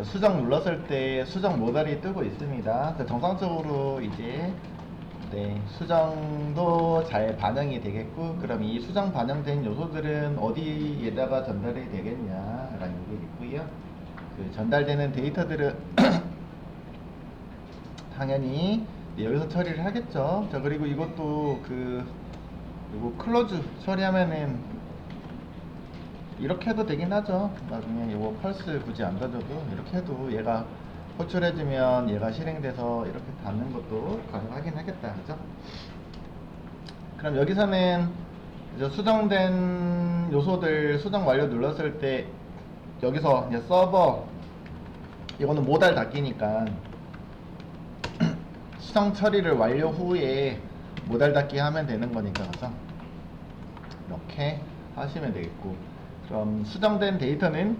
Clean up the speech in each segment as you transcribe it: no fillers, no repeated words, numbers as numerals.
수정 눌렀을 때 수정 모달이 뜨고 있습니다. 정상적으로 이제 수정도 잘 반영이 되겠고, 그럼 이 수정 반영된 요소들은 어디에다가 전달이 되겠냐 라는 게 있고요. 그 전달되는 데이터들은 당연히 여기서 처리를 하겠죠. 자, 그리고 이것도 이거 클로즈 처리하면은 이렇게 해도 되긴 하죠. 나중에 이거 펄스 굳이 안 닫아도 이렇게 해도 얘가 호출해주면 얘가 실행돼서 이렇게 닫는 것도 가능하긴 하겠다. 그죠? 그럼 여기서는 이제 수정된 요소들 수정 완료 눌렀을 때 여기서 이제 서버 이거는 모달 닫기니까 수정 처리를 완료 후에 모달 닫기 하면 되는 거니까, 그죠? 이렇게 하시면 되겠고, 그럼 수정된 데이터는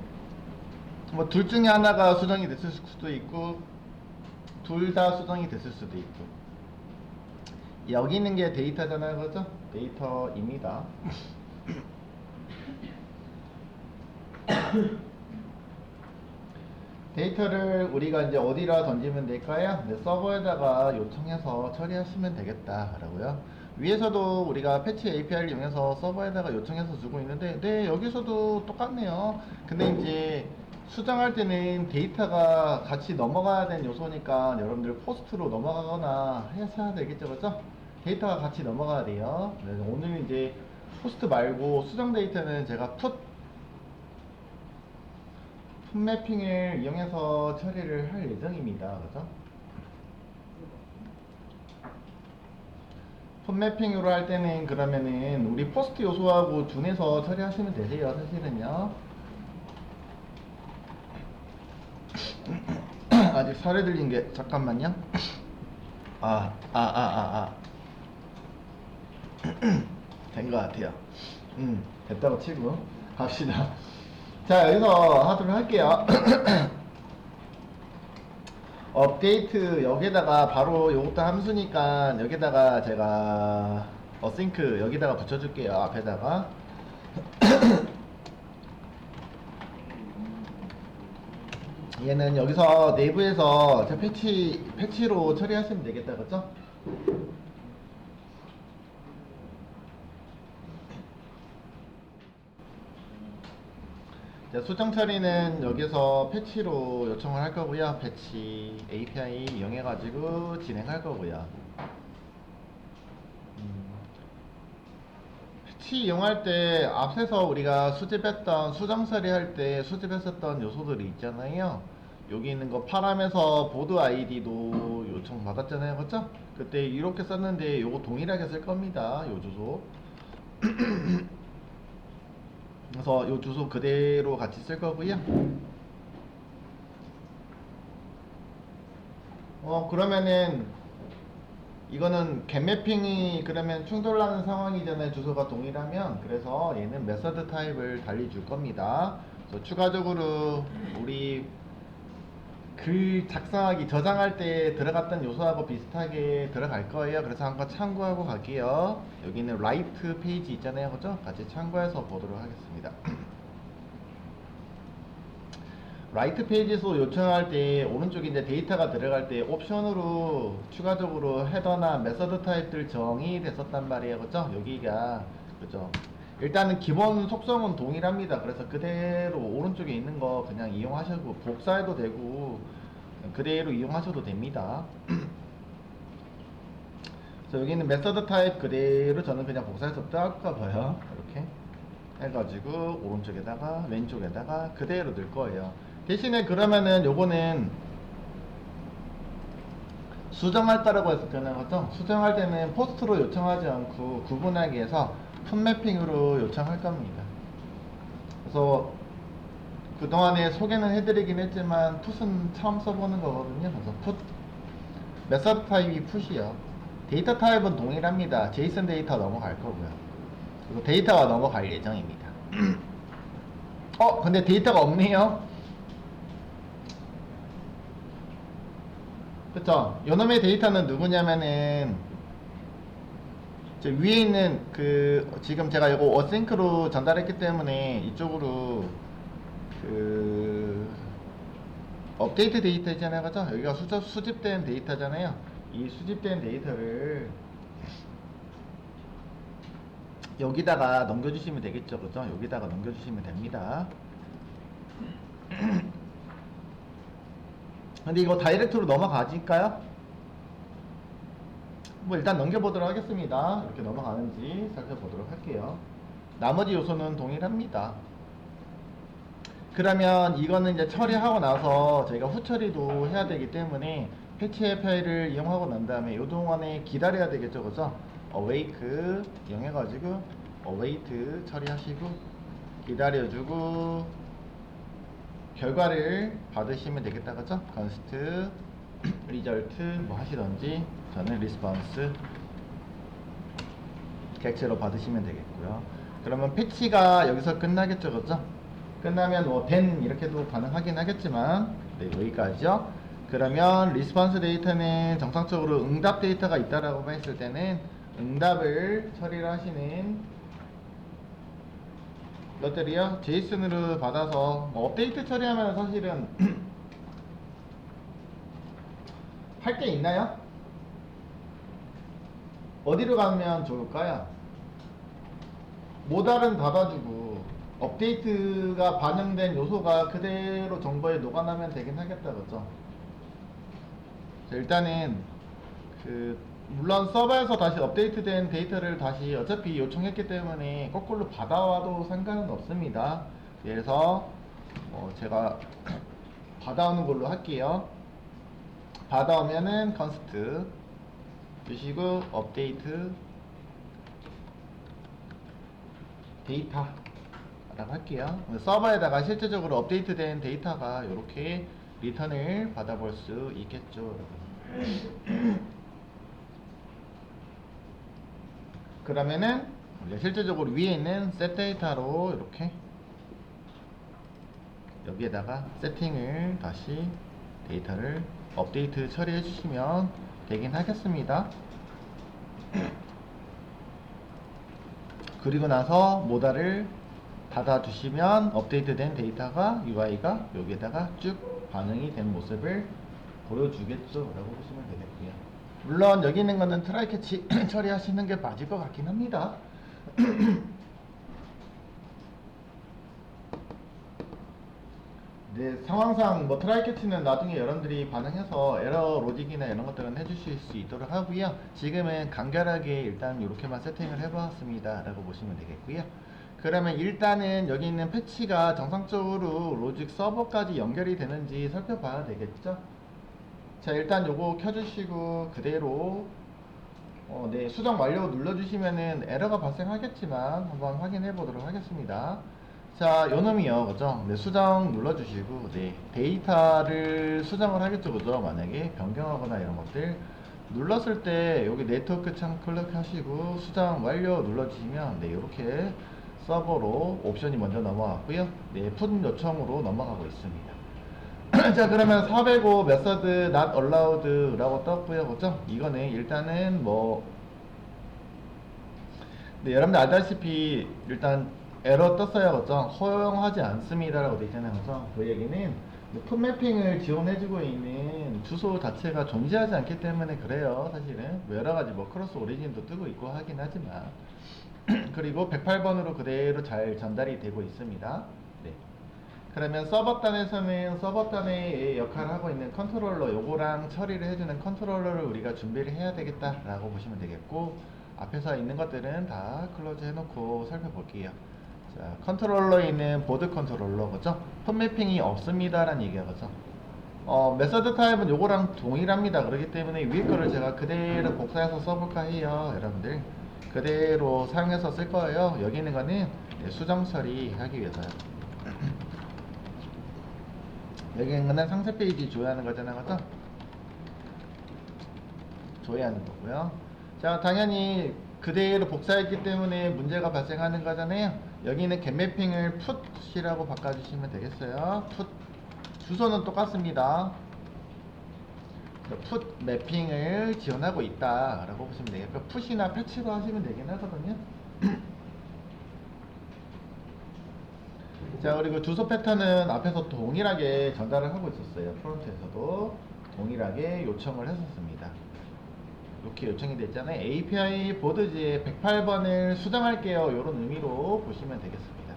뭐 둘 중에 하나가 수정이 됐을 수도 있고 둘 다 수정이 됐을 수도 있고, 여기 있는 게 데이터잖아요, 그죠? 데이터입니다. 데이터를 우리가 이제 어디다 던지면 될까요? 이제 서버에다가 요청해서 처리하시면 되겠다라고요. 위에서도 우리가 패치 API를 이용해서 서버에다가 요청해서 주고 있는데, 네, 여기서도 똑같네요. 근데 이제 수정할 때는 데이터가 같이 넘어가야 되는 요소니까 여러분들 포스트로 넘어가거나 해야 되겠죠, 그죠? 데이터가 같이 넘어가야 돼요. 네, 오늘 이제 포스트 말고 수정 데이터는 제가 풋 매핑을 이용해서 처리를 할 예정입니다. 그죠? 풋 매핑으로 할 때는 그러면은 우리 포스트 요소하고 준해서 처리하시면 되세요. 사실은요. 아직 살에 들린 게 잠깐만요. 된 것 같아요. 됐다고 치고 갑시다. 자, 여기서 하도록 할게요. 업데이트 여기다가 바로 요것도 함수니까 여기다가 제가 어싱크 여기다가 붙여줄게요. 앞에다가 얘는 여기서 내부에서 패치로 처리하시면 되겠다, 그죠? 수정 처리는 여기서 패치로 요청을 할 거고요. 패치 API 이용해가지고 진행할 거고요. 패치 이용할 때 앞에서 우리가 수집했던 수정 처리할 때 수집했었던 요소들이 있잖아요. 여기 있는 거 파람에서 보드 아이디도 요청 받았잖아요, 그쵸? 그때 이렇게 썼는데 요거 동일하게 쓸 겁니다. 요 주소. 그래서 요 주소 그대로 같이 쓸 거고요. 그러면은 이거는 겟매핑이 그러면 충돌하는 상황이잖아요. 주소가 동일하면. 그래서 얘는 메서드 타입을 달리줄 겁니다. 그래서 추가적으로 우리 글 작성하기 저장할 때 들어갔던 요소하고 비슷하게 들어갈 거예요. 그래서 한번 참고하고 갈게요. 여기는 라이트 페이지 있잖아요, 그죠? 같이 참고해서 보도록 하겠습니다. 라이트 페이지에서 요청할 때 오른쪽에 이제 데이터가 들어갈 때 옵션으로 추가적으로 헤더나 메서드 타입들 정의 됐었단 말이에요, 그죠? 여기가 그죠? 일단은 기본 속성은 동일합니다. 그래서 그대로 오른쪽에 있는 거 그냥 이용하셔도 복사해도 되고 그대로 이용하셔도 됩니다. 그래서 여기는 메서드 타입 그대로 저는 그냥 복사해서 뜰까 봐요. 이렇게 해가지고 오른쪽에다가 왼쪽에다가 그대로 넣을 거예요. 대신에 그러면은 요거는 수정할 때라고 했었잖아요, 그죠? 수정할 때는 포스트로 요청하지 않고 구분하기 위해서 풋 매핑으로 요청할 겁니다. 그래서 그동안에 소개는 해드리긴 했지만 풋은 처음 써보는 거거든요. 그래서 풋 메서드 타입이 풋이요. 데이터 타입은 동일합니다. 제이슨 데이터 넘어갈 거고요. 그리고 데이터가 넘어갈 예정입니다. 근데 데이터가 없네요. 그쵸? 요놈의 데이터는 누구냐면은 저 위에 있는 지금 제가 이거 어싱크로 전달했기 때문에 이쪽으로 업데이트 데이터잖아요, 그죠? 여기가 수집된 데이터잖아요. 이 수집된 데이터를 여기다가 넘겨주시면 되겠죠, 그죠? 여기다가 넘겨주시면 됩니다. 근데 이거 다이렉트로 넘어가질까요? 뭐 일단 넘겨보도록 하겠습니다. 이렇게 넘어가는지 살펴보도록 할게요. 나머지 요소는 동일합니다. 그러면 이거는 이제 처리하고 나서 저희가 후처리도 해야 되기 때문에 패치 파일을 이용하고 난 다음에 요 동안에 기다려야 되겠죠, 그죠? await 이용해가지고 await 처리하시고 기다려주고 결과를 받으시면 되겠다, 그죠? const result 뭐 하시던지 저는 response 객체로 받으시면 되겠고요. 그러면 패치가 여기서 끝나겠죠, 그죠? 끝나면 뭐 then 이렇게도 가능하긴 하겠지만 네, 여기까지요. 그러면 리스폰스 데이터는 정상적으로 응답 데이터가 있다라고 했을 때는 응답을 처리를 하시는 것들이요 제이슨으로 받아서 뭐 업데이트 처리하면 사실은 할 게 있나요? 어디로 가면 좋을까요? 모달은 닫아주고 업데이트가 반영된 요소가 그대로 정보에 녹아나면 되긴 하겠다, 그죠? 자, 일단은 물론 서버에서 다시 업데이트된 데이터를 다시 어차피 요청했기 때문에 거꾸로 받아와도 상관은 없습니다. 그래서 제가 받아오는 걸로 할게요. 받아오면은 const 주시고 업데이트 데이터 라고 할게요. 서버에다가 실제적으로 업데이트된 데이터가 이렇게 리턴을 받아볼 수 있겠죠, 여러분. 그러면은 실제적으로 위에 있는 set 데이터로 이렇게 여기에다가 세팅을 다시 데이터를 업데이트 처리해 주시면 되긴 하겠습니다. 그리고 나서 모달을 닫아주시면 업데이트된 데이터가 UI가 여기에다가 쭉 반응이 된 모습을 보여주겠죠 라고 보시면 되겠고요. 물론 여기 있는 거는 트라이 캐치 처리하시는 게 맞을 것 같긴 합니다. 네, 상황상 뭐 트라이 캐치는 나중에 여러분들이 반응해서 에러 로직이나 이런 것들은 해주실 수 있도록 하고요. 지금은 간결하게 일단 이렇게만 세팅을 해보았습니다 라고 보시면 되겠고요. 그러면 일단은 여기 있는 패치가 정상적으로 로직 서버까지 연결이 되는지 살펴봐야 되겠죠. 자, 일단 요거 켜주시고 그대로 네, 수정 완료 눌러주시면은 에러가 발생하겠지만 한번 확인해 보도록 하겠습니다. 자, 요놈이요, 그죠? 네, 수정 눌러주시고, 네, 데이터를 수정을 하겠죠, 그죠? 만약에 변경하거나 이런 것들 눌렀을 때 여기 네트워크 창 클릭하시고 수정 완료 눌러주시면 네, 이렇게 서버로 옵션이 먼저 넘어갔고요. 네, 풋 요청으로 넘어가고 있습니다. 자, 그러면 405 메서드 not allowed 라고 떴고요, 그죠? 이거는 일단은 뭐 네, 여러분들 알다시피 일단 에러 떴어요, 그죠? 허용하지 않습니다 라고 되어 있잖아요, 그죠? 그 얘기는 풋 매핑을 지원해주고 있는 주소 자체가 존재하지 않기 때문에 그래요. 사실은 뭐 여러가지 뭐 크로스 오리진도 뜨고 있고 하긴 하지만 그리고 108번으로 그대로 잘 전달이 되고 있습니다. 네. 그러면 서버단에서는 서버단의 역할을 하고 있는 컨트롤러 요거랑 처리를 해주는 컨트롤러를 우리가 준비를 해야 되겠다 라고 보시면 되겠고, 앞에서 있는 것들은 다 클로즈 해놓고 살펴볼게요. 자, 컨트롤러에 있는 보드 컨트롤러, 그죠? 폰 매핑이 없습니다 라는 얘기야, 그죠? 메서드 타입은 요거랑 동일합니다. 그렇기 때문에 위에 거를 제가 그대로 복사해서 써볼까 해요, 여러분들. 그대로 사용해서 쓸 거예요. 여기 있는 거는 수정 처리하기 위해서요. 여기 있는 거는 상세 페이지 조회하는 거잖아요, 그죠? 조회하는 거고요. 자, 당연히 그대로 복사했기 때문에 문제가 발생하는 거잖아요. 여기는 getMapping을 put이라고 바꿔주시면 되겠어요. put 주소는 똑같습니다. put 매핑을 지원하고 있다 라고 보시면 되겠고, put이나 patch로 하시면 되긴 하거든요. 자, 그리고 주소 패턴은 앞에서 동일하게 전달을 하고 있었어요. 프론트에서도 동일하게 요청을 했었습니다. 이렇게 요청이 됐잖아요. API 보드지에 108번을 수정할게요. 이런 의미로 보시면 되겠습니다.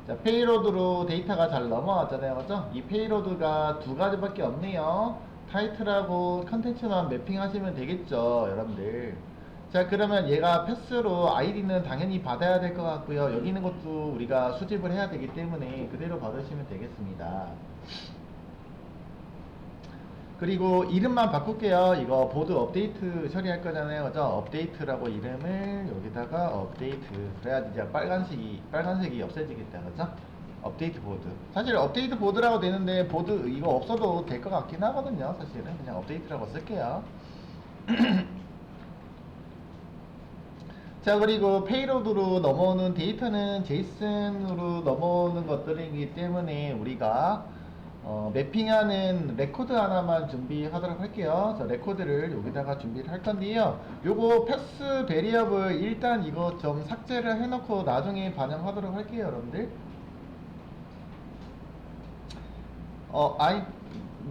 자, 페이로드로 데이터가 잘 넘어왔잖아요. 그죠? 이 페이로드가 두 가지밖에 없네요. 타이틀하고 컨텐츠만 매핑하시면 되겠죠, 여러분들. 자, 그러면 얘가 패스로 아이디는 당연히 받아야 될 것 같고요. 여기 있는 것도 우리가 수집을 해야 되기 때문에 그대로 받으시면 되겠습니다. 그리고 이름만 바꿀게요. 이거 보드 업데이트 처리할 거잖아요. 그죠? 업데이트라고 이름을 여기다가 업데이트. 그래야지 이제 빨간색이 없어지겠다. 그죠? 업데이트 보드. 사실 업데이트 보드라고 되는데 보드 이거 없어도 될 것 같긴 하거든요. 사실은 그냥 업데이트라고 쓸게요. 자, 그리고 페이로드로 넘어오는 데이터는 제이슨으로 넘어오는 것들이기 때문에 우리가 매핑하는 레코드 하나만 준비하도록 할게요. 자, 레코드를 여기다가 준비를 할 건데요. 요거 패스 베리어블 일단 이거 좀 삭제를 해놓고 나중에 반영하도록 할게요, 여러분들. 아이,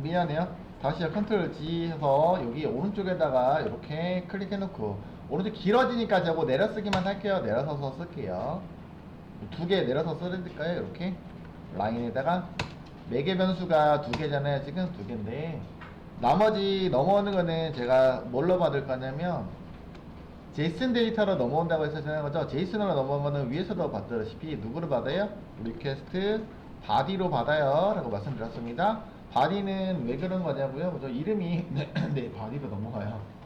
미안해요. 다시요. 컨트롤 G 해서 여기 오른쪽에다가 이렇게 클릭해놓고 오른쪽 길어지니까 저거 내려쓰기만 할게요. 내려서서 쓸게요. 두 개 내려서 써드릴까요? 이렇게 라인에다가 매개 변수가 두 개잖아요. 지금 두 개인데 나머지 넘어오는 거는 제가 뭘로 받을 거냐면 제이슨 데이터로 넘어온다고 했었잖아요. 그죠? 제이슨으로 넘어온 거는 위에서도 봤다시피 누구로 받아요? 리퀘스트 바디로 받아요 라고 말씀드렸습니다. 바디는 왜 그런 거냐고요? 그죠? 이름이 네, 바디로 넘어가요.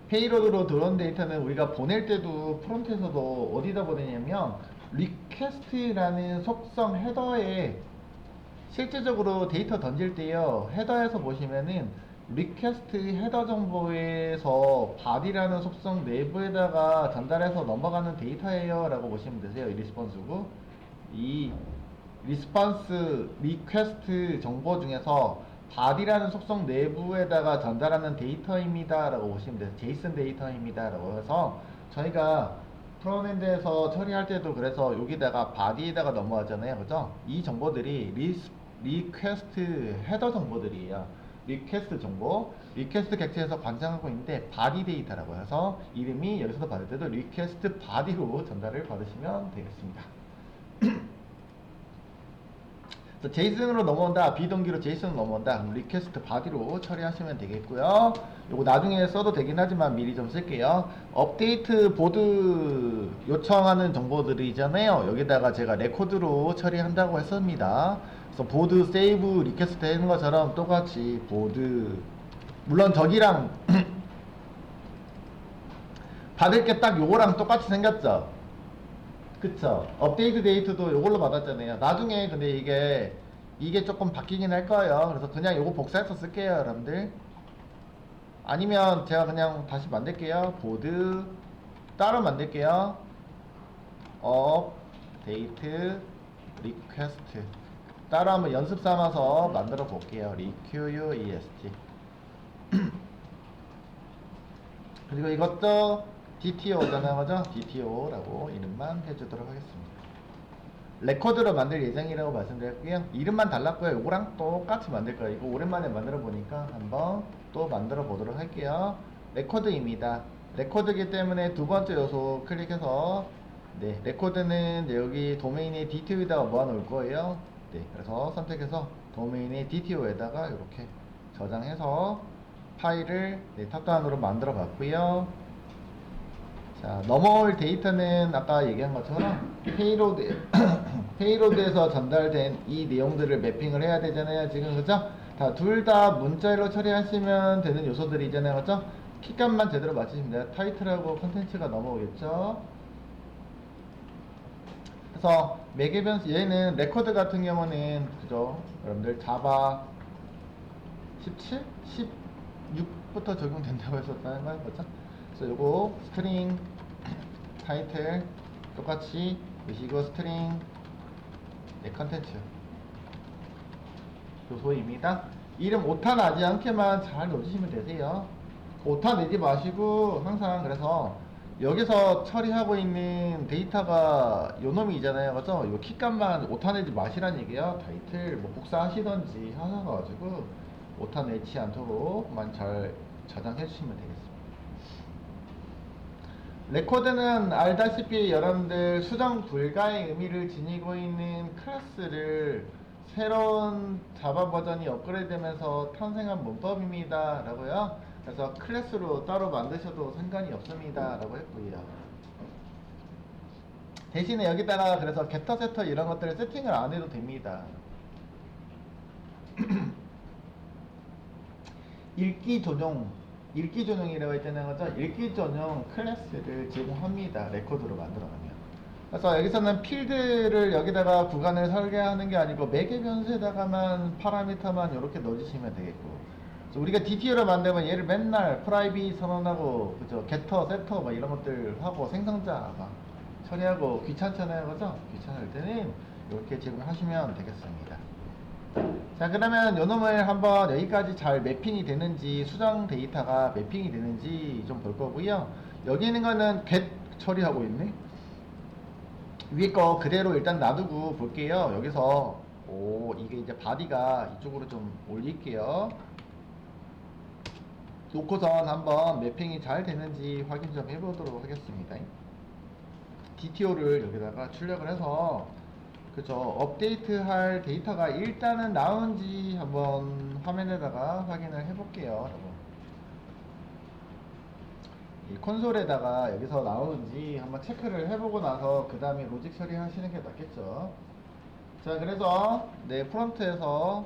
페이로드로 들어온 데이터는 우리가 보낼 때도 프론트에서도 어디다 보내냐면 리퀘스트라는 속성 헤더에 실제적으로 데이터 던질 때요, 헤더에서 보시면은 리퀘스트 헤더 정보에서 바디라는 속성 내부에다가 전달해서 넘어가는 데이터예요 라고 보시면 되세요. 이 리스폰스고 이 리스폰스 리퀘스트 정보 중에서 바디라는 속성 내부에다가 전달하는 데이터입니다 라고 보시면 돼요. 제이슨 데이터입니다 라고 해서 저희가 프론엔드에서 처리할 때도 그래서 여기다가 바디에다가 넘어가잖아요. 그죠? 이 정보들이 리퀘스트 헤더 정보들이에요. 리퀘스트 정보, 리퀘스트 객체에서 관장하고 있는데 바디 데이터라고 해서 이름이 여기서도 받을 때도 리퀘스트 바디로 전달을 받으시면 되겠습니다. 제이슨으로 넘어온다, 비동기로 제이슨으로 넘어온다, 그럼 리퀘스트 바디로 처리하시면 되겠고요. 요거 나중에 써도 되긴 하지만 미리 좀 쓸게요. 업데이트 보드 요청하는 정보들이잖아요. 여기다가 제가 레코드로 처리한다고 했습니다. 그래서 보드 세이브 리퀘스트 하는 것처럼 똑같이 보드, 물론 저기랑 받을 게 딱 요거랑 똑같이 생겼죠. 그쵸. 업데이트 데이트도 요걸로 받았잖아요. 나중에 근데 이게 조금 바뀌긴 할 거예요. 그래서 그냥 요거 복사해서 쓸게요, 여러분들. 아니면 제가 그냥 다시 만들게요. 보드 따로 만들게요. 업데이트 리퀘스트 따로 한번 연습 삼아서 만들어 볼게요. request 그리고 이것도 DTO잖아요, 그죠? DTO라고 이름만 해주도록 하겠습니다. 레코드로 만들 예정이라고 말씀드렸고요. 이름만 달랐고요. 요거랑 똑같이 만들 거예요. 이거 오랜만에 만들어 보니까 한번 또 만들어 보도록 할게요. 레코드입니다. 레코드이기 때문에 두 번째 요소 클릭해서 네, 레코드는 여기 도메인의 DTO에다가 모아 놓을 거예요. 네, 그래서 선택해서 도메인의 DTO에다가 이렇게 저장해서 파일을 네, 탑다운으로 만들어 봤고요. 자, 넘어올 데이터는 아까 얘기한 것처럼 페이로드에서 전달된 이 내용들을 매핑을 해야 되잖아요. 지금 그죠? 둘 다 문자로 처리하시면 되는 요소들이잖아요. 그죠? 키값만 제대로 맞추시면 돼요. 타이틀하고 컨텐츠가 넘어오겠죠? 그래서 매개 변수, 얘는 레코드 같은 경우는 그죠? 여러분들 자바 17? 16부터 적용된다고 했었다는 거 그죠? 그래서 요거 스트링 타이틀 똑같이 넣으시고 스트링 네, 컨텐츠 요소입니다. 이름 오타 나지 않게만 잘 넣어주시면 되세요. 오타 내지 마시고 항상 그래서 여기서 처리하고 있는 데이터가 요 놈이잖아요. 그죠? 요 키값만 오타 내지 마시란 얘기야. 타이틀 뭐 복사하시던지 하셔가지고 오타 내지 않도록만 잘 저장해 주시면 되겠습니다. 레코드는 알다시피 여러분들 수정 불가의 의미를 지니고 있는 클래스를 새로운 자바 버전이 업그레이드 되면서 탄생한 문법입니다 라고요. 그래서 클래스로 따로 만드셔도 상관이 없습니다 라고 했고요. 대신에 여기다가 그래서 게터 세터 이런 것들을 세팅을 안 해도 됩니다. 읽기 전용이라고 했잖아요. 그죠? 읽기 전용 클래스를 제공합니다. 레코드로 만들어가면. 그래서 여기서는 필드를 여기다가 구간을 설계하는 게 아니고 매개 변수에다가만 파라미터만 이렇게 넣어주시면 되겠고. 그래서 우리가 DTO를 만들면 얘를 맨날 프라이빗 선언하고, 그죠? 게터, 세터 뭐 이런 것들 하고 생성자 막 처리하고 귀찮잖아요. 그죠? 귀찮을 때는 이렇게 제공하시면 되겠습니다. 자, 그러면 요 놈을 한번 여기까지 잘 매핑이 되는지, 수정 데이터가 매핑이 되는지 좀 볼 거고요. 여기 있는 거는 get 처리하고 있네. 위에 거 그대로 일단 놔두고 볼게요. 여기서 이게 이제 바디가 이쪽으로 좀 올릴게요. 놓고선 한번 매핑이 잘 되는지 확인 좀 해보도록 하겠습니다. DTO를 여기다가 출력을 해서, 그죠, 업데이트 할 데이터가 일단은 나온지 한번 화면에다가 확인을 해볼게요. 이 콘솔에다가 여기서 나오는지 한번 체크를 해보고 나서 그 다음에 로직 처리하시는 게 낫겠죠. 자, 그래서 네, 프론트에서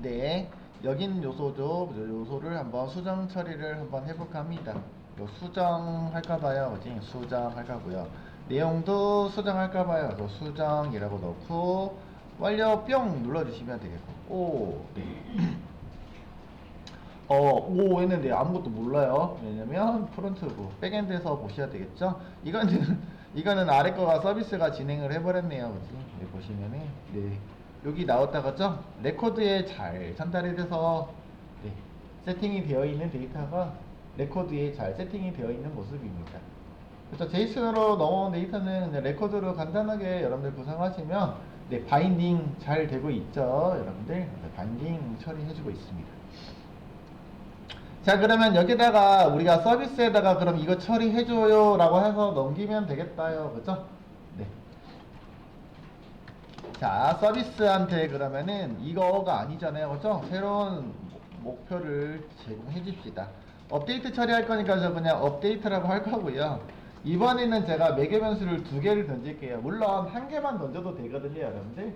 네, 여기 있는 요소죠. 요소를 한번 수정 처리를 한번 해볼까 합니다. 요 수정할까봐요. 그지? 수정할까고요. 내용도 수정할까봐요. 그래서 수정이라고 넣고 완료 뿅 눌러주시면 되겠고. 네. 오 했는데 아무것도 몰라요. 왜냐면 프론트고 백엔드에서 보셔야 되겠죠. 이거는 아래 거가 서비스가 진행을 해버렸네요. 그치? 네, 보시면은 네, 여기 나왔다가죠. 레코드에 잘 전달이 돼서 네, 세팅이 되어 있는 데이터가 레코드에 잘 세팅이 되어 있는 모습입니다. 그래서 제이슨으로 넘어온 데이터는 레코드로 간단하게 여러분들 구성하시면 네, 바인딩 잘 되고 있죠. 여러분들 네, 바인딩 처리해주고 있습니다. 자, 그러면 여기다가 우리가 서비스에다가 그럼 이거 처리해줘요 라고 해서 넘기면 되겠다요. 그죠? 네. 자, 서비스한테 그러면은 이거가 아니잖아요. 그죠? 새로운 목표를 제공해 줍시다. 업데이트 처리할 거니까 저 그냥 업데이트라고 할 거고요. 이번에는 제가 매개 변수를 2개를 던질게요. 물론 1개만 던져도 되거든요, 여러분들.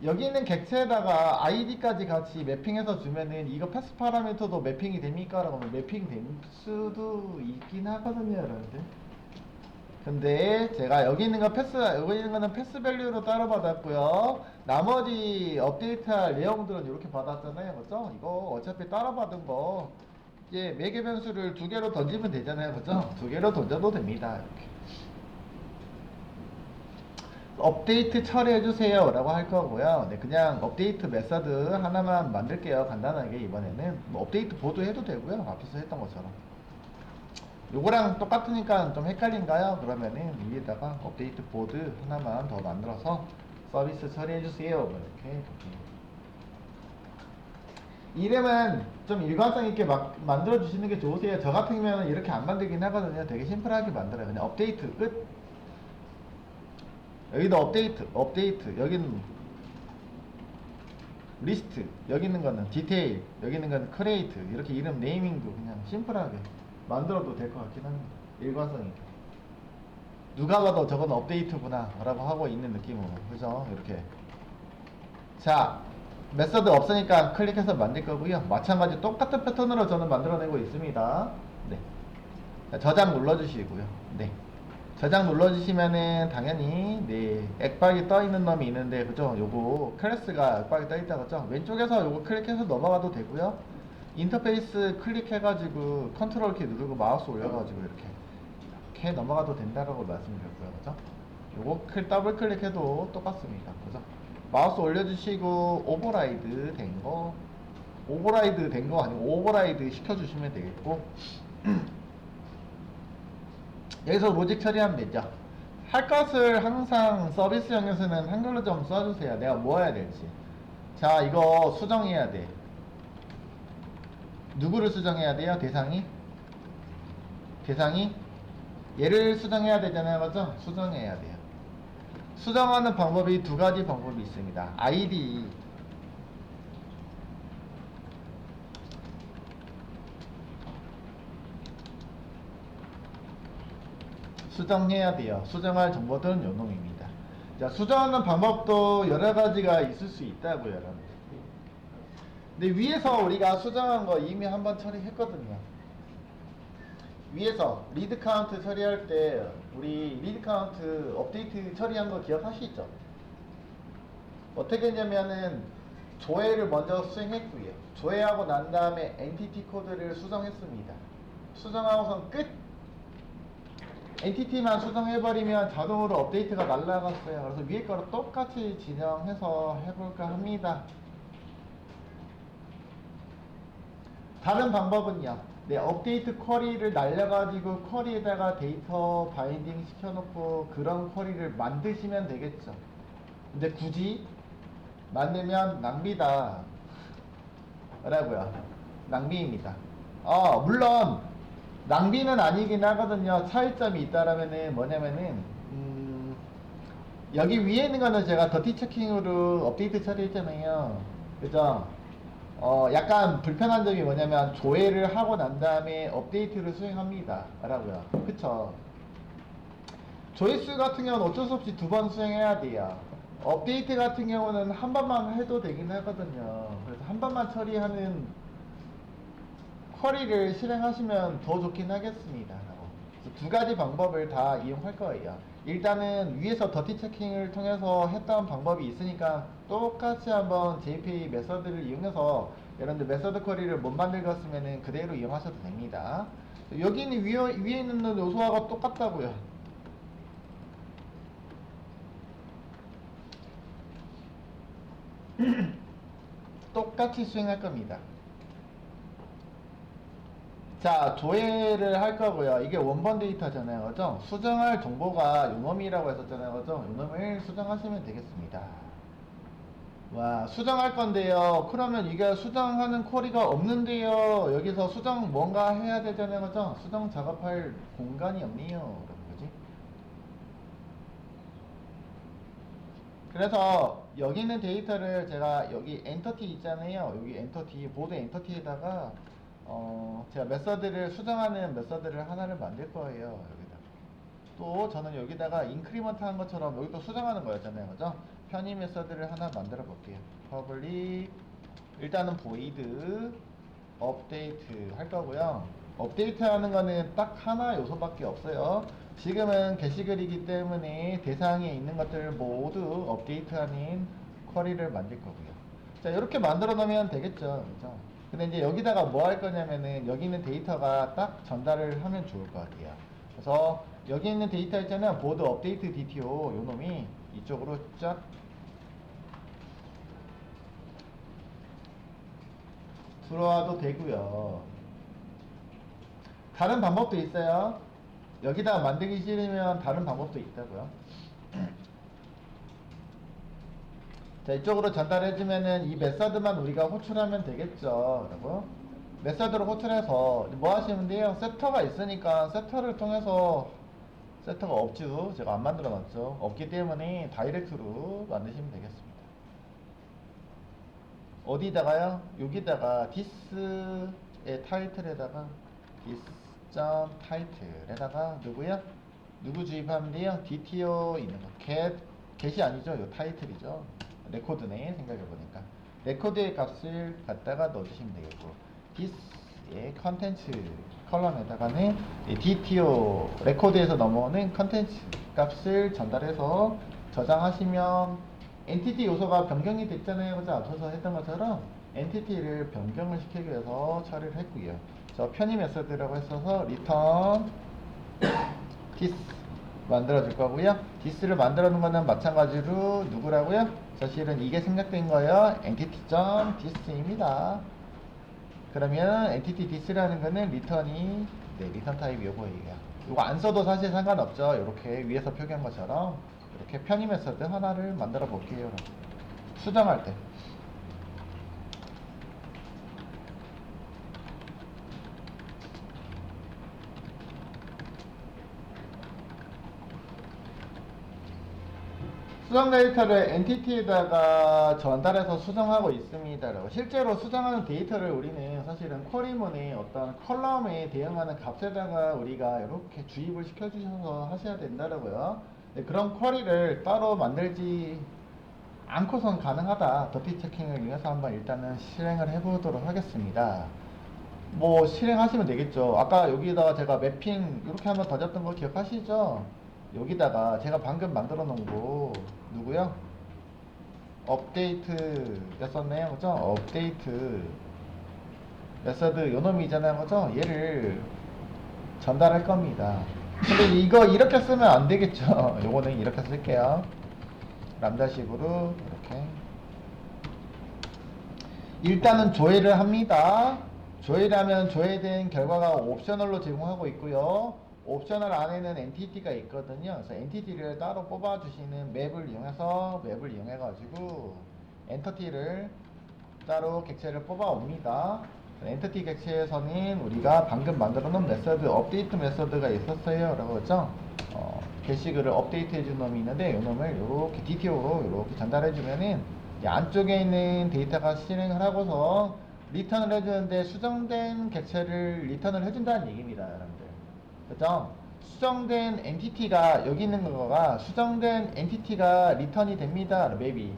여기 있는 객체에다가 아이디까지 같이 매핑해서 주면은 이거 패스 파라미터도 매핑이 됩니까? 라고 하면 매핑 될 수도 있긴 하거든요, 여러분들. 근데 제가 여기 있는 거는 패스 밸류로 따로 받았고요. 나머지 업데이트할 내용들은 이렇게 받았잖아요. 그죠? 이거 어차피 따로 받은 거 이제 매개 변수를 2개로 던지면 되잖아요. 그죠? 2개로 던져도 됩니다. 이렇게. 업데이트 처리해주세요 라고 할 거고요. 네, 그냥 업데이트 메서드 하나만 만들게요. 간단하게 이번에는 뭐 업데이트 보드 해도 되고요. 앞에서 했던 것처럼. 요거랑 똑같으니까 좀 헷갈린가요? 그러면은 위에다가 업데이트 보드 하나만 더 만들어서 서비스 처리해주세요 이렇게. 이름은 좀 일관성 있게 막 만들어 주시는 게 좋으세요. 저 같은 경우는 이렇게 안 만들긴 하거든요. 되게 심플하게 만들어요. 그냥 업데이트 끝. 여기도 업데이트, 여기는 리스트, 여기 있는 거는 디테일, 여기 있는 거는 크리에이트, 이렇게 이름 네이밍도 그냥 심플하게 만들어도 될 것 같긴 합니다. 일관성이. 누가 봐도 저건 업데이트구나 라고 하고 있는 느낌으로. 그죠? 이렇게. 자, 메서드 없으니까 클릭해서 만들 거고요. 마찬가지 똑같은 패턴으로 저는 만들어내고 있습니다. 네. 자, 저장 눌러주시고요. 네. 저장 눌러주시면은 당연히 네, 액박이 떠있는 놈이 있는데, 그죠? 요거 클래스가 액박이 떠있다, 그죠? 왼쪽에서 요거 클릭해서 넘어가도 되고요. 인터페이스 클릭해가지고 컨트롤 키 누르고 마우스 올려가지고 이렇게 넘어가도 된다라고 말씀드렸고요. 그죠? 요거 더블 클릭해도 똑같습니다. 그죠? 마우스 올려주시고 오버라이드 된 거 아니고 오버라이드 시켜주시면 되겠고, 여기서 로직 처리하면 되죠. 할 것을 항상 서비스형에서는 한글로 좀 써주세요. 내가 뭐 해야 될지. 자, 이거 수정해야 돼. 누구를 수정해야 돼요? 대상이 얘를 수정해야 되잖아요. 그죠? 수정해야 돼요. 수정하는 방법이 두 가지 방법이 있습니다. ID 수정해야 돼요. 수정할 정보들은 요놈입니다. 자, 수정하는 방법도 여러 가지가 있을 수 있다고요, 여러분. 근데 위에서 우리가 수정한 거 이미 한번 처리했거든요. 위에서 리드 카운트 처리할 때 우리 리드 카운트 업데이트 처리한 거 기억하시죠? 어떻게 했냐면은 조회를 먼저 수행했고요. 조회하고 난 다음에 엔티티 코드를 수정했습니다. 수정하고선 끝! 엔티티만 수정해버리면 자동으로 업데이트가 날라갔어요. 그래서 위에 거를 똑같이 진행해서 해볼까 합니다. 다른 방법은요. 네, 업데이트 쿼리를 날려가지고 쿼리에다가 데이터 바인딩 시켜놓고 그런 쿼리를 만드시면 되겠죠. 근데 굳이 만들면 낭비다 라고요. 낭비입니다. 물론 낭비는 아니긴 하거든요. 차이점이 있다라면은 뭐냐면은 여기 위에 있는 거는 제가 더티 체킹으로 업데이트 처리했잖아요. 그죠? 약간 불편한 점이 뭐냐면 조회를 하고 난 다음에 업데이트를 수행합니다 라고요. 그쵸? 조회수 같은 경우는 어쩔 수 없이 두 번 수행해야 돼요. 업데이트 같은 경우는 한 번만 해도 되긴 하거든요. 그래서 한 번만 처리하는 쿼리를 실행하시면 더 좋긴 하겠습니다. 두 가지 방법을 다 이용할 거예요. 일단은 위에서 더티 체킹을 통해서 했던 방법이 있으니까 똑같이 한번 JPA 메서드를 이용해서 여러분들 메서드 쿼리를 못 만들었으면 그대로 이용하셔도 됩니다. 여기는 위에 있는 요소하고 똑같다고요. 똑같이 수행할 겁니다. 자, 조회를 할 거고요. 이게 원본 데이터잖아요. 그죠? 수정할 정보가 요놈이라고 했었잖아요. 그죠? 요놈을 수정하시면 되겠습니다. 와, 수정할 건데요. 그러면 이게 수정하는 쿼리가 없는데요. 여기서 수정 뭔가 해야 되잖아요. 그죠? 수정 작업할 공간이 없네요. 그지? 그래서 여기 있는 데이터를 제가 여기 엔터티 있잖아요. 여기 엔터티, 보드 엔터티에다가 제가 메서드를 수정하는 메서드를 하나를 만들 거예요. 여기다. 또 저는 여기다가 인크리먼트 한 것처럼 여기 또 수정하는 거였잖아요. 그죠? 편의 메서드를 하나 만들어 볼게요. 퍼블릭 일단은 void 업데이트 할 거고요. 업데이트 하는 거는 딱 하나 요소밖에 없어요. 지금은 게시글이기 때문에 대상에 있는 것들 모두 업데이트하는 쿼리를 만들 거고요. 자, 이렇게 만들어 놓으면 되겠죠. 그죠? 근데 이제 여기다가 뭐 할 거냐면은 여기 있는 데이터가 딱 전달을 하면 좋을 것 같아요. 그래서 여기 있는 데이터 있잖아요. 보드 업데이트 DTO 요 놈이 이쪽으로 쫙 들어와도 되고요. 다른 방법도 있어요. 여기다 만들기 싫으면 다른 방법도 있다고요. 자, 이쪽으로 전달해주면은 이 메서드만 우리가 호출하면 되겠죠. 그리고 메서드로 호출해서 뭐 하시면 돼요? 세터가 있으니까 세터를 통해서 세터가 없죠. 제가 안 만들어 놨죠. 없기 때문에 다이렉트로 만드시면 되겠습니다. 어디다가요? 여기다가 this의 타이틀에다가 this.title에다가 누구요? 누구 주입하면 돼요? dto 있는 거. get이 아니죠. 요 타이틀이죠. 레코드네. 생각해보니까 레코드의 값을 갖다가 넣어주시면 되겠고 this의 컨텐츠 컬럼에다가는 dto 레코드에서 넘어오는 컨텐츠 값을 전달해서 저장하시면 엔티티 요소가 변경이 됐잖아요. 그죠? 앞서서 했던 것처럼 엔티티를 변경을 시키기 위해서 처리를 했고요. 저 편의 메서드라고 했어서 return this 만들어 줄 거고요. this를 만들어 놓은 거는 마찬가지로 누구라고요? 사실은 이게 생략된 거예요. entity.this입니다. 그러면 entity this라는 거는 return이 네, 리턴 타입 요거예요. 요거 안 써도 사실 상관없죠. 이렇게 위에서 표기한 것처럼 이렇게 편의 메서드 하나를 만들어 볼게요. 수정할 때. 수정 데이터를 엔티티에다가 전달해서 수정하고 있습니다. 실제로 수정하는 데이터를 우리는 사실은 쿼리문의 어떤 컬럼에 대응하는 값에다가 우리가 이렇게 주입을 시켜주셔서 하셔야 된다고요. 네, 그런 쿼리를 따로 만들지 않고선 가능하다. 더티 체킹을 위해서 한번 일단은 실행을 해보도록 하겠습니다. 뭐 실행하시면 되겠죠. 아까 여기다가 제가 매핑 이렇게 한번 던졌던 거 기억하시죠? 여기다가 제가 방금 만들어 놓은 거 누구요? 업데이트였었네요. 그죠? 업데이트 메서드 요놈이잖아요. 그죠? 얘를 전달할 겁니다. 근데 이거 이렇게 쓰면 안 되겠죠. 요거는 이렇게 쓸게요. 람다식으로 이렇게 일단은 조회를 합니다. 조회를 하면 조회된 결과가 옵셔널로 제공하고 있고요. 옵셔널 안에는 엔티티가 있거든요. 그래서 엔티티를 따로 뽑아주시는 맵을 이용해서 맵을 이용해가지고 엔터티를 따로 객체를 뽑아옵니다. 엔터티 객체에서는 우리가 방금 만들어 놓은 메서드 업데이트 메서드가 있었어요 라고 했죠. 게시글을 업데이트 해준 놈이 있는데 이 놈을 이렇게 DTO로 이렇게 전달해 주면은 안쪽에 있는 데이터가 실행을 하고서 리턴을 해주는데 수정된 객체를 리턴을 해준다는 얘기입니다 여러분들. 그죠? 수정된 엔티티가 여기 있는 거가 수정된 엔티티가 리턴이 됩니다 맵이.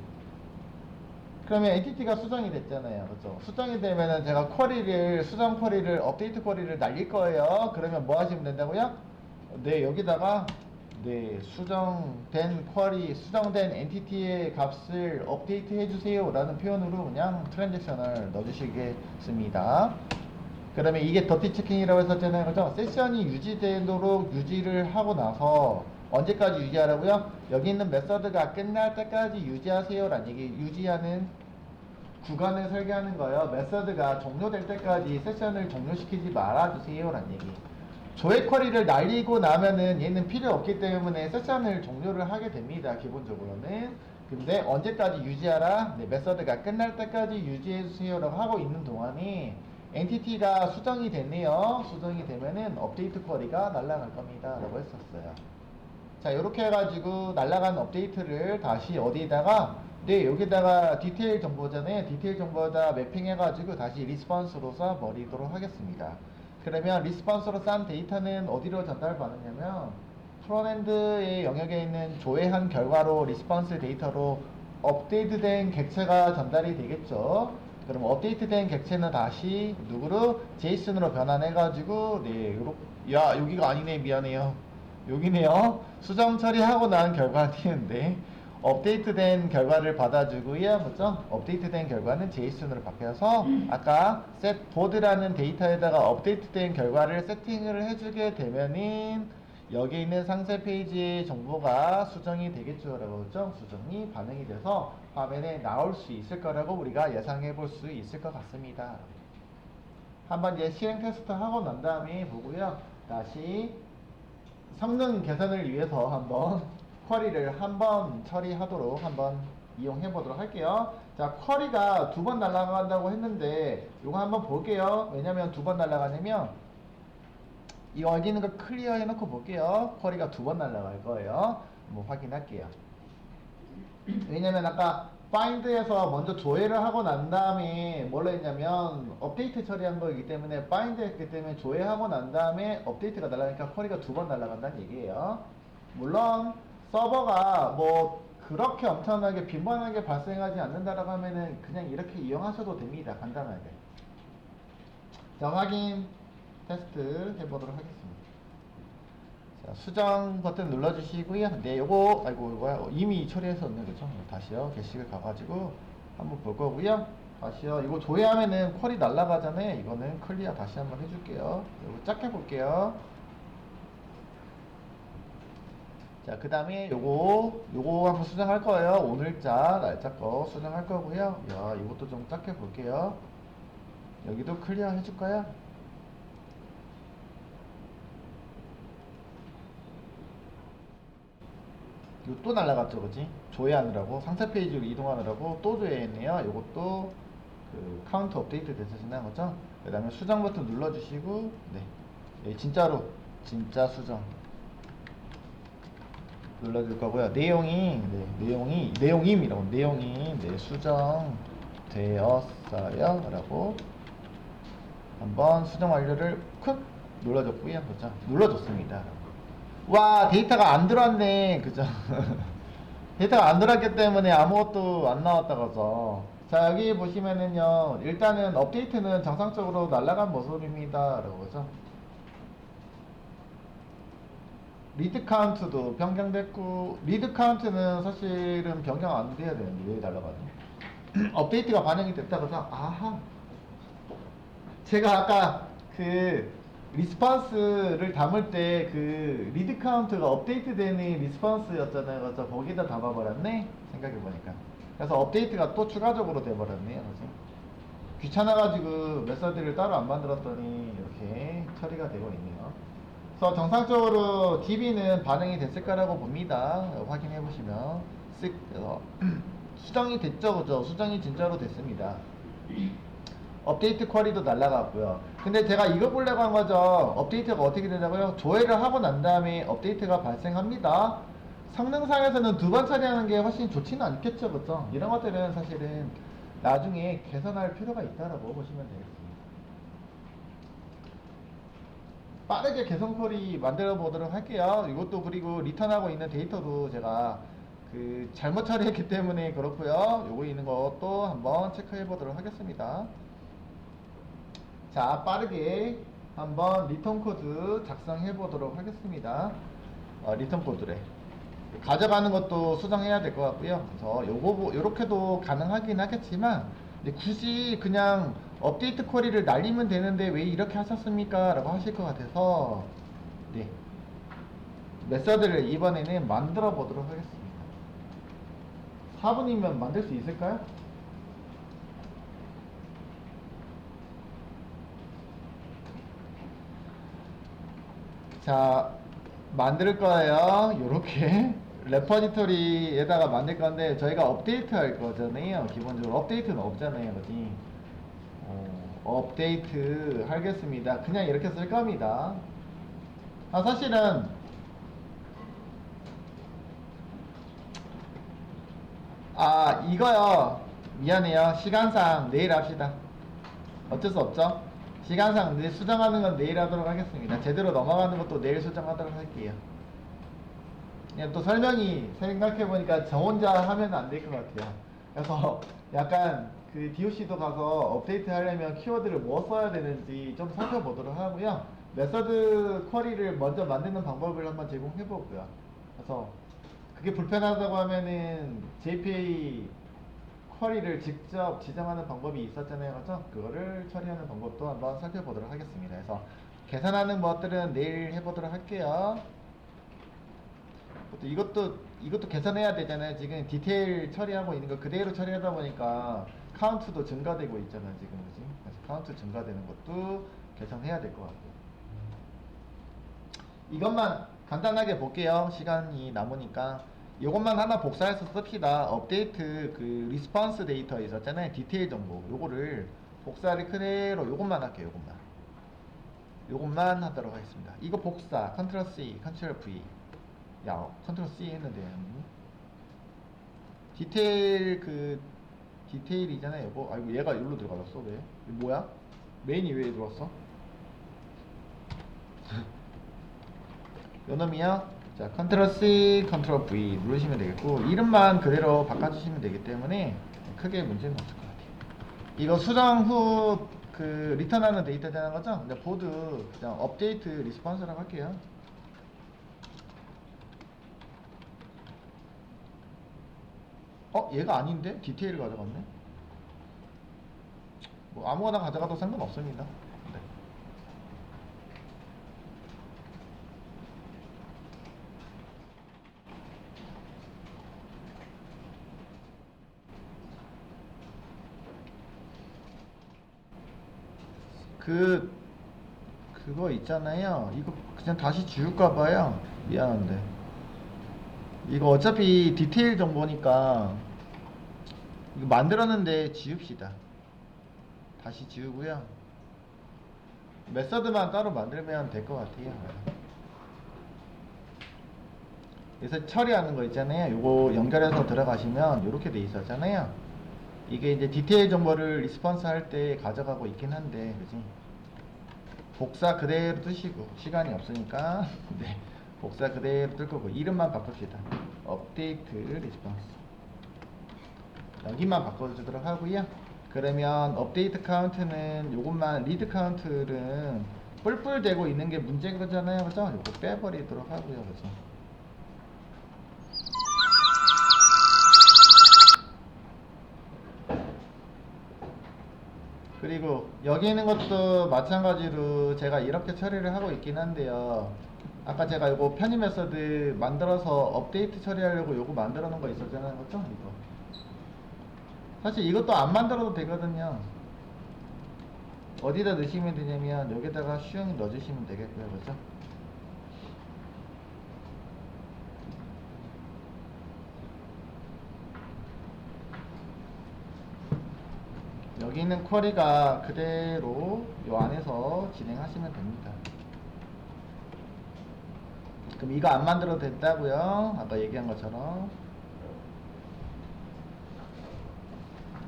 그러면 엔티티가 수정이 됐잖아요. 그죠? 수정이 되면은 제가 쿼리를, 수정 쿼리를, 업데이트 쿼리를 날릴 거예요. 그러면 뭐 하시면 된다고요? 네, 여기다가, 네, 수정된 쿼리, 수정된 엔티티의 값을 업데이트 해주세요. 라는 표현으로 그냥 트랜잭션을 넣어주시겠습니다. 그러면 이게 더티 체킹이라고 했었잖아요. 그죠? 세션이 유지되도록 유지를 하고 나서 언제까지 유지하라고요? 여기 있는 메서드가 끝날 때까지 유지하세요 라는 얘기. 유지하는 구간을 설계하는 거예요. 메서드가 종료될 때까지 세션을 종료시키지 말아주세요 라는 얘기. 조회 쿼리를 날리고 나면은 얘는 필요 없기 때문에 세션을 종료를 하게 됩니다. 기본적으로는. 근데 언제까지 유지하라? 네, 메서드가 끝날 때까지 유지해주세요 라고 하고 있는 동안이 엔티티가 수정이 됐네요. 수정이 되면은 업데이트 쿼리가 날아갈 겁니다 라고 했었어요. 자, 이렇게 해가지고 날아간 업데이트를 다시 어디에다가, 네, 여기다가 디테일 정보잖아요. 디테일 정보에다 매핑해가지고 다시 리스폰스로 쏴버리도록 하겠습니다. 그러면 리스폰스로 싼 데이터는 어디로 전달받느냐면 프론엔드의 영역에 있는 조회한 결과로 리스폰스 데이터로 업데이트된 객체가 전달이 되겠죠. 그럼 업데이트된 객체는 다시 누구로? 제이슨으로 변환해가지고, 네, 야, 여기가 아니네. 미안해요. 여기네요. 수정 처리하고 난 결과인데 업데이트된 결과를 받아주고요. 그죠? 업데이트된 결과는 JSON으로 바뀌어서 아까 setBoard라는 데이터에다가 업데이트된 결과를 세팅을 해주게 되면은 여기 있는 상세 페이지의 정보가 수정이 되겠죠. 라고 그죠? 수정이 반영이 돼서 화면에 나올 수 있을 거라고 우리가 예상해 볼 수 있을 것 같습니다. 한번 이제 실행 테스트 하고 난 다음에 보고요. 다시 성능 개선을 위해서 한번 쿼리를 한번 처리하도록 한번 이용해 보도록 할게요. 자, 쿼리가 두 번 날아간다고 했는데 이거 한번 볼게요. 왜냐면 두 번 날아가냐면 이 여기 있는 거 클리어 해놓고 볼게요. 쿼리가 두 번 날아갈 거예요. 한번 확인할게요. 왜냐면 아까 find에서 먼저 조회를 하고 난 다음에 뭘로 했냐면 업데이트 처리한 거이기 때문에 find 했기 때문에 조회하고 난 다음에 업데이트가 날아가니까 쿼리가 두 번 날아간다는 얘기예요. 물론 서버가 뭐 그렇게 엄청나게 빈번하게 발생하지 않는다라고 하면은 그냥 이렇게 이용하셔도 됩니다. 간단하게. 자, 확인 테스트 해보도록 하겠습니다. 자, 수정 버튼 눌러주시고요. 네, 요거, 아이고, 이거야. 이미 처리했었네, 그죠? 다시요. 게시글 가가지고 한번 볼 거고요. 다시요. 이거 조회하면은 퀄이 날라가잖아요. 이거는 클리어 다시 한번 해줄게요. 이거 짝 해볼게요. 자, 그 다음에 요거 한번 수정할 거예요. 오늘자, 날짜 거 수정할 거고요. 야, 이것도 좀 짝 해볼게요. 여기도 클리어 해줄 거야. 이거 또 날라갔죠, 그지? 조회하느라고 상세 페이지로 이동하느라고 또 조회했네요. 이것도 그 카운트 업데이트 돼서 지난 거죠. 그다음에 수정 버튼 눌러주시고, 네, 예, 진짜로 진짜 수정 눌러줄 거고요. 내용이 네, 내용임이라고 내용이 네, 수정 되었어요라고 한번 수정 완료를 쿡 눌러줬고요. 그죠? 눌러줬습니다. 와, 데이터가 안 들어왔네. 그죠? 데이터가 안 들어왔기 때문에 아무것도 안 나왔다 그죠? 자, 여기 보시면은요, 일단은 업데이트는 정상적으로 날아간 모습입니다. 라고 그죠? 리드 카운트도 변경됐고, 리드 카운트는 사실은 변경 안 돼야 되는데 왜 날아가니? 업데이트가 반영이 됐다 그죠? 아하. 제가 아까 그 리스폰스를 담을 때 그 리드 카운트가 업데이트 되는 리스폰스였잖아요. 그래서 거기다 담아버렸네? 생각해보니까. 그래서 업데이트가 또 추가적으로 돼버렸네요. 그래서 귀찮아가지고 메서드를 따로 안 만들었더니 이렇게 처리가 되고 있네요. 그래서 정상적으로 DB는 반영이 됐을 거라고 봅니다. 확인해보시면 쓱 수정이 됐죠. 그죠? 수정이 진짜로 됐습니다. 업데이트 쿼리도 날라갔고요. 근데 제가 이거 보려고 한 거죠. 업데이트가 어떻게 되냐고요? 조회를 하고 난 다음에 업데이트가 발생합니다. 성능상에서는 두 번 처리하는 게 훨씬 좋지는 않겠죠, 그죠? 이런 것들은 사실은 나중에 개선할 필요가 있다라고 보시면 되겠습니다. 빠르게 개선 쿼리 만들어 보도록 할게요. 이것도 그리고 리턴하고 있는 데이터도 제가 그 잘못 처리했기 때문에 그렇고요. 요거 있는 것도 한번 체크해 보도록 하겠습니다. 자, 빠르게 한번 리턴 코드 작성해 보도록 하겠습니다. 리턴 코드래. 가져가는 것도 수정해야 될 것 같고요. 그래서 요렇게도 가능하긴 하겠지만, 근데 굳이 그냥 업데이트 쿼리를 날리면 되는데 왜 이렇게 하셨습니까? 라고 하실 것 같아서, 네. 메서드를 이번에는 만들어 보도록 하겠습니다. 4분이면 만들 수 있을까요? 자, 만들 거예요. 요렇게 레퍼지토리에다가 만들 건데 저희가 업데이트 할 거잖아요. 기본적으로 업데이트는 없잖아요, 그지? 업데이트 하겠습니다. 그냥 이렇게 쓸 겁니다. 사실은 이거요. 미안해요. 시간상 내일 합시다. 어쩔 수 없죠. 시간상 수정하는 건 내일 하도록 하겠습니다. 제대로 넘어가는 것도 내일 수정하도록 할게요. 그냥 또 설명이 생각해보니까 저 혼자 하면 안 될 것 같아요. 그래서 약간 그 DOC도 가서 업데이트 하려면 키워드를 뭐 써야 되는지 좀 살펴보도록 하고요. 메서드 쿼리를 먼저 만드는 방법을 한번 제공해보고요. 그래서 그게 불편하다고 하면은 JPA 쿼리를 직접 지정하는 방법이 있었잖아요. 그죠? 그거를 처리하는 방법도 한번 살펴보도록 하겠습니다. 그래서 계산하는 것들은 내일 해보도록 할게요. 이것도 계산해야 되잖아요. 지금 디테일 처리하고 있는 거 그대로 처리하다 보니까 카운트도 증가되고 있잖아요. 지금 그지? 그래서 카운트 증가되는 것도 계산해야 될 것 같고. 이것만 간단하게 볼게요. 시간이 남으니까. 이것만 하나 복사해서 씁시다. 업데이트 그 리스폰스 데이터 있었잖아요. 디테일 정보. 요거를 복사를 그대로 요것만 할게요. 요것만 하도록 하겠습니다. 이거 복사. 컨트롤 C, 컨트롤 V. 야, 컨트롤 C 했는데. 디테일이잖아요. 이거. 아이고, 얘가 여기로 들어가졌어. 왜? 이거 뭐야? 메인이 왜 들어왔어? 요놈이요. 자, 컨트롤 C, 컨트롤 V 누르시면 되겠고, 이름만 그대로 바꿔주시면 되기 때문에 크게 문제는 없을 것 같아요. 이거 수정 후 그 리턴하는 데이터잖아요, 거죠? 근데 보드 그냥 업데이트 리스폰스라고 할게요. 얘가 아닌데? 디테일을 가져갔네? 뭐 아무거나 가져가도 상관없습니다. 네. 그거 있잖아요. 이거 그냥 다시 지울까봐요. 미안한데. 이거 어차피 디테일 정보니까 이거 만들었는데 지웁시다. 다시 지우고요. 메서드만 따로 만들면 될 것 같아요. 그래서 처리하는 거 있잖아요. 요거 연결해서 들어가시면 이렇게 돼 있었잖아요. 이게 이제 디테일 정보를 리스폰스 할 때 가져가고 있긴 한데, 그지? 복사 그대로 뜨시고 시간이 없으니까 네, 복사 그대로 뜰 거고 이름만 바꿉시다. 업데이트 리스폰스 여기만 바꿔주도록 하고요. 그러면 업데이트 카운트는 요것만, 리드 카운트는 뿔뿔 대고 있는 게 문제인 거잖아요, 그죠? 요거 빼버리도록 하고요, 그죠? 그리고 여기 있는 것도 마찬가지로 제가 이렇게 처리를 하고 있긴 한데요. 아까 제가 이거 편의 메서드 만들어서 업데이트 처리하려고 요거 만들어 놓은 거 있었잖아요, 그죠? 이거 사실 이것도 안 만들어도 되거든요. 어디다 넣으시면 되냐면 여기다가 슝 넣어주시면 되겠고요, 그죠? 여기 있는 쿼리가 그대로 요 안에서 진행하시면 됩니다. 그럼 이거 안 만들어도 된다고요? 아까 얘기한 것처럼.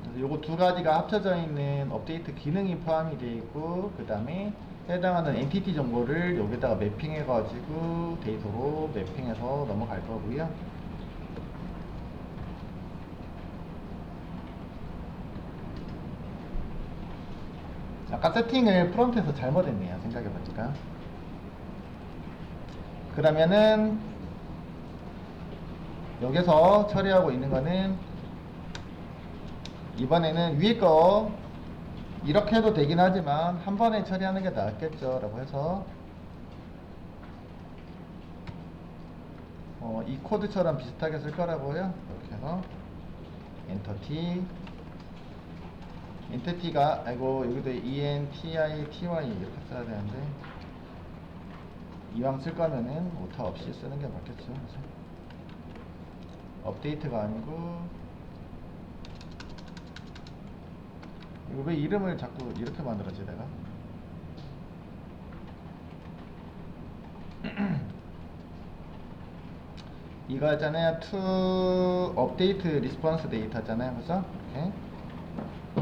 그래서 요거 두 가지가 합쳐져 있는 업데이트 기능이 포함이 되어 있고, 그 다음에 해당하는 엔티티 정보를 여기다가 매핑해 가지고 데이터로 매핑해서 넘어갈 거고요. 아까 세팅을 프론트에서 잘못했네요, 생각해보니까. 그러면은 여기서 처리하고 있는 거는 이번에는 위에 거 이렇게 해도 되긴 하지만 한 번에 처리하는 게 낫겠죠 라고 해서 이 코드처럼 비슷하게 쓸 거라고요. 이렇게 해서 엔터 T, 엔티티가 아이고 여기도 ENTITY 이렇게 써야 되는데 이왕 쓸 거면은 오타 없이 쓰는 게 맞겠죠. 그래서 업데이트가 아니고, 이거 왜 이름을 자꾸 이렇게 만들었지 내가? 이거 있잖아요. to update response 데이터 있잖아요, 그죠? 이렇게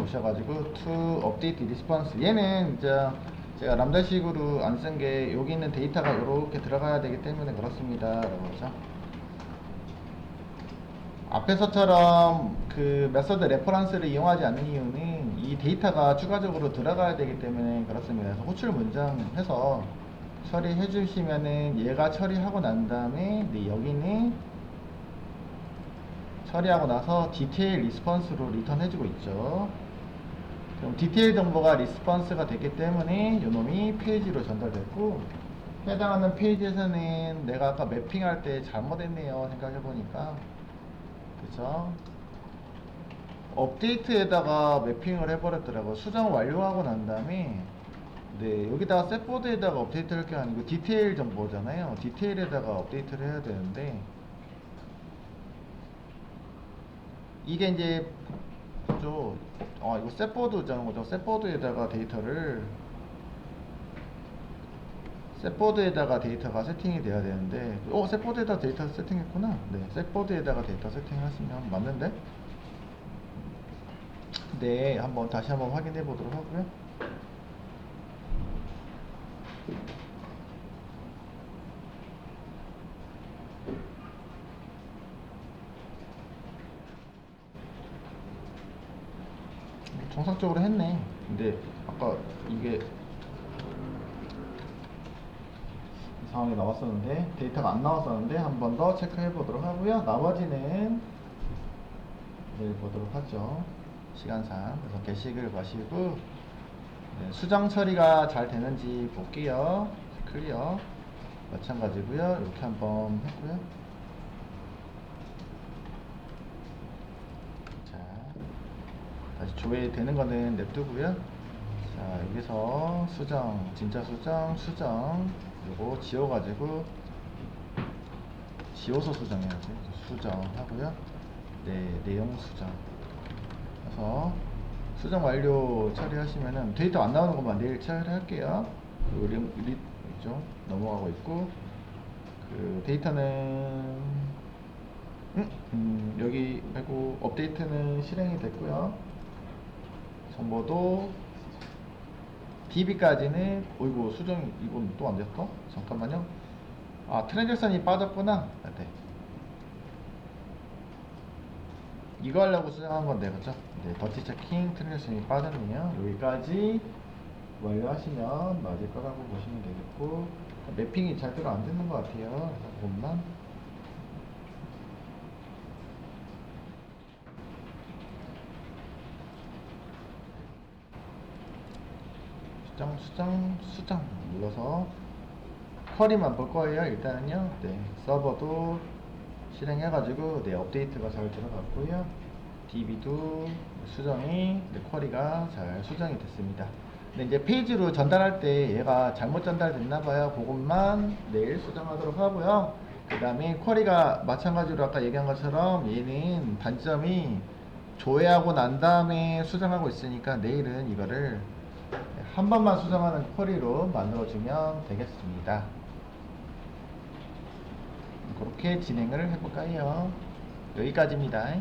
오셔가지고 to update response, 얘는 이제 제가 람다식으로 안 쓴 게 여기 있는 데이터가 이렇게 들어가야 되기 때문에 그렇습니다 라고 하죠. 앞에서처럼 그 메서드 레퍼런스를 이용하지 않는 이유는 이 데이터가 추가적으로 들어가야 되기 때문에 그렇습니다. 그래서 호출 문장해서 처리해 주시면은 얘가 처리하고 난 다음에 네, 여기는 처리하고 나서 디테일 리스폰스로 리턴 해주고 있죠. 그럼 디테일 정보가 리스폰스가 됐기 때문에 요놈이 페이지로 전달됐고, 해당하는 페이지에서는 내가 아까 매핑할 때 잘못했네요 생각해보니까, 그쵸? 업데이트에다가 매핑을 해버렸더라고요. 수정 완료하고 난 다음에 네, 여기다가 셋보드에다가 업데이트를 할 게 아니고 디테일 정보잖아요. 디테일에다가 업데이트를 해야 되는데, 이게 이제 이거 셋보드잖아, 거죠. 셋보드에다가 데이터가 세팅이 돼야 되는데, 셋보드에다 데이터 세팅했구나. 네, 셋보드에다가 데이터 세팅했으면 맞는데? 네, 다시 한번 확인해 보도록 하고요. 정상적으로 했네. 근데 아까 이게 상황이 나왔었는데 데이터가 안 나왔었는데 한 번 더 체크해 보도록 하고요. 나머지는 내일 보도록 하죠, 시간상. 그래서 게시글 마시고 네, 수정 처리가 잘 되는지 볼게요. 클리어 마찬가지고요. 이렇게 한번 했고요. 자, 다시 조회되는 거는 냅두고요. 자, 여기서 수정, 진짜 수정 요거 지워가지고 지워서 수정해야지. 수정하고요. 네, 내용 수정. 그래서 수정 완료 처리하시면은 데이터 안 나오는 것만 내일 처리할게요. 우리 있죠? 넘어가고 있고 그 데이터는 여기 하고 업데이트는 실행이 됐고요. 정보도 DB까지는 어이구 수정 이건 또 안 됐어? 잠깐만요. 아 트랜잭션이 빠졌구나. 네. 이거 하려고 수정한 건데 그죠? 네, 더티 체킹 트랜잭션이 빠졌네요. 여기까지 완료하시면 맞을 거라고 보시면 되겠고 매핑이 제대로 안 되는 것 같아요. 그래서 그것만 수정 눌러서 쿼리만 볼 거예요. 일단은요. 네, 서버도 실행해가지고 네, 업데이트가 잘 들어갔고요. DB도 수정이 네, 쿼리가 잘 수정이 됐습니다. 근데 이제 페이지로 전달할 때 얘가 잘못 전달됐나봐요. 그것만 내일 수정하도록 하고요. 그 다음에 쿼리가 마찬가지로 아까 얘기한 것처럼 얘는 단점이 조회하고 난 다음에 수정하고 있으니까 내일은 이거를 한 번만 수정하는 쿼리로 만들어주면 되겠습니다. 그렇게 진행을 해볼까요? 여기까지입니다.